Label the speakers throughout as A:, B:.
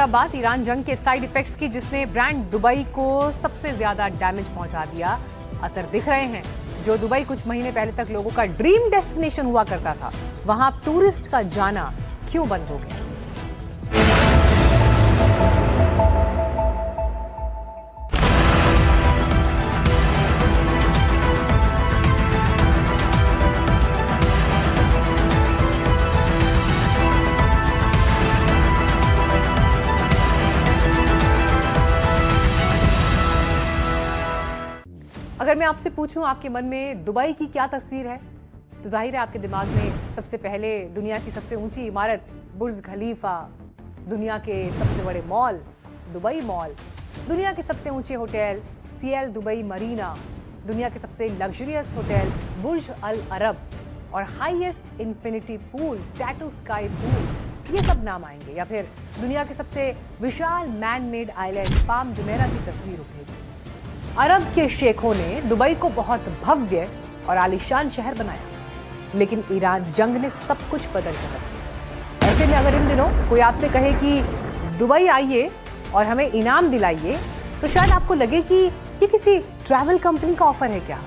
A: बात ईरान जंग के साइड इफेक्ट्स की, जिसने ब्रांड दुबई को सबसे ज्यादा डैमेज पहुंचा दिया। असर दिख रहे हैं। जो दुबई कुछ महीने पहले तक लोगों का ड्रीम डेस्टिनेशन हुआ करता था, वहां टूरिस्ट का जाना क्यों बंद हो गया? अगर मैं आपसे पूछूं आपके मन में दुबई की क्या तस्वीर है, तो जाहिर है आपके दिमाग में सबसे पहले दुनिया की सबसे ऊंची इमारत बुर्ज खलीफा, दुनिया के सबसे बड़े मॉल दुबई मॉल, दुनिया के सबसे ऊंचे होटल सीएल दुबई मरीना, दुनिया के सबसे luxurious hotel Burj Al Arab और हाईएस्ट इंफिनिटी पूल टैटू स्काई पूल, ये सब नाम आएंगे। या फिर दुनिया के सबसे विशाल man made island Palm Jumeirah की तस्वीर उठेगी। अरब के शेखों ने दुबई को बहुत भव्य और आलीशान शहर बनाया, लेकिन ईरान जंग ने सब कुछ बदल कर रख दिया। ऐसे में अगर इन दिनों कोई आपसे कहे कि दुबई आइए और हमें इनाम दिलाइए, तो शायद आपको लगे कि ये किसी ट्रैवल कंपनी का ऑफर है क्या।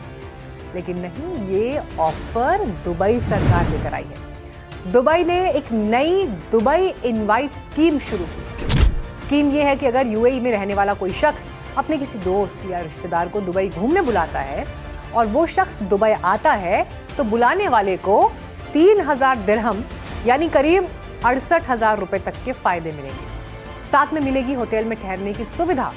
A: लेकिन नहीं, ये ऑफर दुबई सरकार लेकर आई है। दुबई ने एक नई दुबई इनवाइट स्कीम शुरू की। स्कीम ये है कि अगर यूएई में रहने वाला कोई शख्स अपने किसी दोस्त या रिश्तेदार को दुबई घूमने बुलाता है और वो शख्स दुबई आता है, तो बुलाने वाले को 3000 दिरहम यानी करीब 68,000 रुपए तक के फायदे मिलेंगे। साथ में मिलेगी होटल में ठहरने की सुविधा,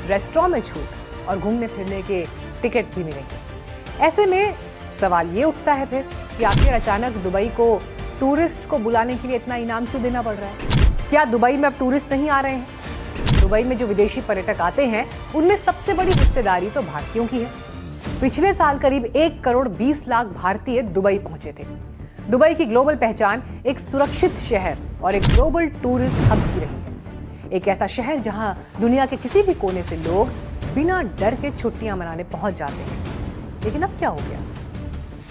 A: रेस्टोरेंट में छूट और घूमने फिरने के टिकट भी मिलेंगे। ऐसे में सवाल ये उठता है फिर कि आखिर अचानक दुबई को टूरिस्ट को बुलाने के लिए इतना इनाम क्यों देना पड़ रहा है? क्या दुबई में अब टूरिस्ट नहीं आ रहे हैं? दुबई में जो विदेशी पर्यटक आते हैं, उनमें सबसे बड़ी हिस्सेदारी तो भारतीयों की है। पिछले साल करीब 1 करोड़ 20 लाख भारतीय दुबई पहुंचे थे। दुबई की ग्लोबल पहचान एक सुरक्षित शहर और एक ग्लोबल टूरिस्ट हब की रही है। एक ऐसा शहर जहां दुनिया के किसी भी कोने से लोग बिना डर के छुट्टियां मनाने पहुंच जाते हैं। लेकिन अब क्या हो गया?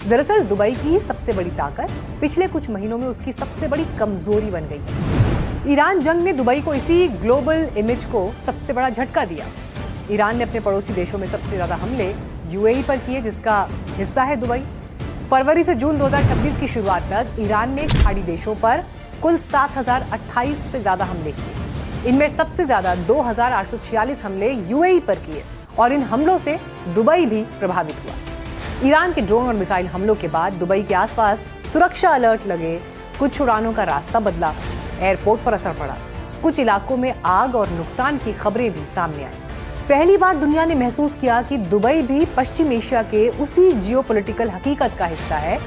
A: दरअसल दुबई की सबसे बड़ी ताकत पिछले कुछ महीनों में उसकी सबसे बड़ी कमजोरी बन गई है। ईरान जंग ने दुबई को इसी ग्लोबल इमेज को सबसे बड़ा झटका दिया। ईरान ने अपने पड़ोसी देशों में सबसे ज्यादा हमले यूएई पर किए, जिसका हिस्सा है दुबई। फरवरी से जून 2026 की शुरुआत तक ईरान ने खाड़ी देशों पर कुल 7,028 से ज्यादा हमले किए। इनमें सबसे ज्यादा 2,846 हमले यूएई पर किए और इन हमलों से दुबई भी प्रभावित हुआ। ईरान के ड्रोन और मिसाइल हमलों के बाद दुबई के आसपास सुरक्षा अलर्ट लगे, कुछ उड़ानों का रास्ता बदला, एयरपोर्ट पर असर पड़ा, कुछ इलाकों में आग और नुकसान की खबरें भी सामने आई। पहली बार दुनिया ने महसूस किया कि दुबई भी पश्चिम एशिया के उसी जियोपॉलिटिकल हकीकत का हिस्सा है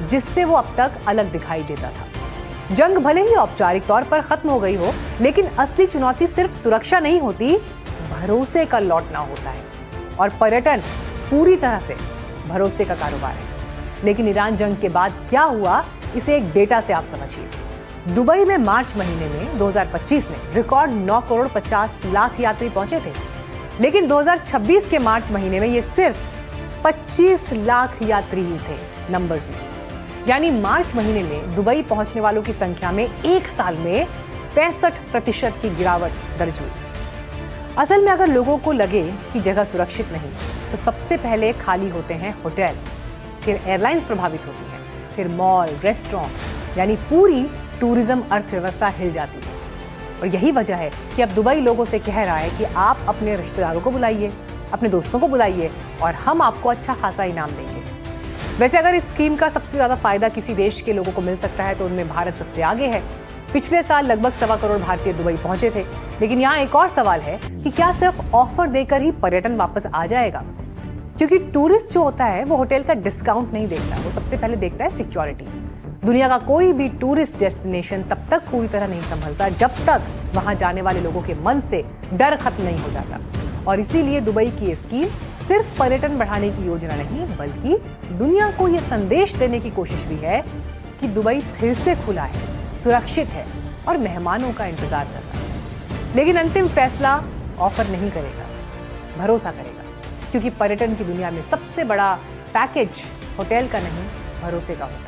A: जिससे वो अब तक अलग दिखाई देता था। जंग भले ही औपचारिक तौर पर खत्म हो गई हो, लेकिन असली चुनौती सिर्फ सुरक्षा नहीं होती, भरोसे का लौटना होता है। और पर्यटन पूरी तरह से भरोसे का कारोबार है। लेकिन ईरान जंग के बाद क्या हुआ, इसे एक डेटा से आप समझिए। दुबई में मार्च महीने में 2025 में रिकॉर्ड 9 करोड़ 50 लाख यात्री पहुंचे थे, लेकिन 2026 के मार्च महीने में ये सिर्फ 25 लाख यात्री ही थे नंबर्स में। यानी मार्च महीने में दुबई पहुंचने वालों की संख्या में एक साल में 65% की गिरावट दर्ज हुई। असल में अगर लोगों को लगे कि जगह सुरक्षित नहीं, तो सबसे पहले खाली होते हैं होटल, फिर एयरलाइंस प्रभावित होती हैं, फिर मॉल, रेस्टोरेंट, यानी पूरी टूरिज्म अर्थव्यवस्था हिल जाती है। और यही वजह है कि अब दुबई लोगों से कह रहा है कि आप अपने रिश्तेदारों को बुलाइए, अपने दोस्तों को बुलाइए और हम आपको अच्छा खासा इनाम देंगे। वैसे अगर इस स्कीम का सबसे ज्यादा फायदा किसी देश के लोगों को मिल सकता है, तो उनमें भारत सबसे आगे है। पिछले साल लगभग 1.25 करोड़ भारतीय दुबई पहुंचे थे। लेकिन यहाँ एक और सवाल है कि क्या सिर्फ ऑफर देकर ही पर्यटन वापस आ जाएगा? क्योंकि टूरिस्ट जो होता है वो होटल का डिस्काउंट नहीं देखता, वो सबसे पहले देखता है सिक्योरिटी। दुनिया का कोई भी टूरिस्ट डेस्टिनेशन तब तक पूरी तरह नहीं संभलता जब तक वहां जाने वाले लोगों के मन से डर खत्म नहीं हो जाता। और इसीलिए दुबई की स्कीम सिर्फ पर्यटन बढ़ाने की योजना नहीं, बल्कि दुनिया को यह संदेश देने की कोशिश भी है कि दुबई फिर से खुला है, सुरक्षित है और मेहमानों का इंतजार कर रहा है। लेकिन अंतिम फैसला ऑफर नहीं करेगा, भरोसा करेगा। क्योंकि पर्यटन की दुनिया में सबसे बड़ा पैकेज होटल का नहीं, भरोसे का होता है।